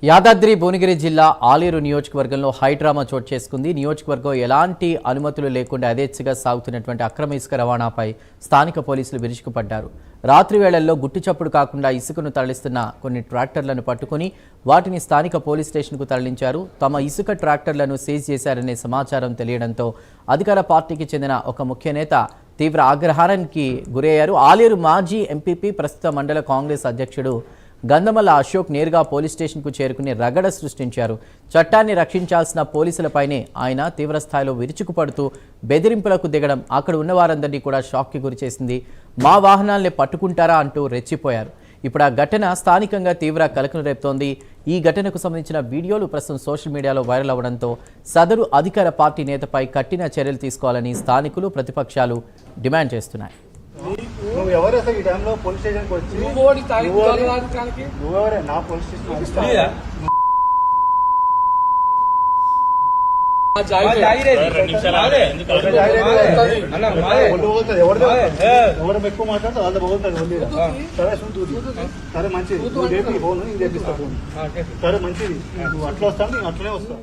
యాదాద్రి భువనగిరి జిల్లా ఆలేరు నియోజకవర్గంలో హైడ్రామా చోటు చేసుకుంది. నియోజకవర్గం ఎలాంటి అనుమతులు లేకుండా యథేచ్ఛగా సాగుతున్నటువంటి అక్రమ ఇసుక రవాణాపై స్థానిక పోలీసులు విరుచుకుపడ్డారు. రాత్రి వేళల్లో గుట్టుచప్పుడు కాకుండా ఇసుకను తరలిస్తున్న కొన్ని ట్రాక్టర్లను పట్టుకుని వాటిని స్థానిక పోలీస్ స్టేషన్కు తరలించారు. తమ ఇసుక ట్రాక్టర్లను సీజ్ చేశారనే సమాచారం తెలియడంతో అధికార పార్టీకి చెందిన ఒక ముఖ్య నేత తీవ్ర ఆగ్రహానికి గురయ్యారు. ఆలేరు మాజీ ఎంపీపీ ప్రస్తుత మండల కాంగ్రెస్ అధ్యక్షుడు గంధమల్ల అశోక్ నేరుగా పోలీస్ స్టేషన్కు చేరుకుని రగడ సృష్టించారు. చట్టాన్ని రక్షించాల్సిన పోలీసులపైనే ఆయన తీవ్రస్థాయిలో విరుచుకుపడుతూ బెదిరింపులకు దిగడం అక్కడ ఉన్న వారందరినీ కూడా షాక్కి గురిచేసింది. మా వాహనాల్ని పట్టుకుంటారా అంటూ రెచ్చిపోయారు. ఇప్పుడు ఆ ఘటన స్థానికంగా తీవ్ర కలకలం రేపుతోంది. ఈ ఘటనకు సంబంధించిన వీడియోలు ప్రస్తుతం సోషల్ మీడియాలో వైరల్ అవ్వడంతో సదరు అధికార పార్టీ నేతపై కఠిన చర్యలు తీసుకోవాలని స్థానికులు, ప్రతిపక్షాలు డిమాండ్ చేస్తున్నాయి. నువ్వు ఎవరు అసలు ఈ టైంలో పోలీస్ స్టేషన్కి వచ్చి నువ్వెవరే నా పోలీస్ స్టేషన్ ఎవరు ఎక్కువ మాట్లాడితే వాళ్ళ బాగుంటుంది. సరే సరే మంచిది, నువ్వు రేపు ఫోన్ ఇది తెప్పిస్తా ఫోన్. సరే మంచిది, నువ్వు అట్లా వస్తాను నేను అట్లనే వస్తాను.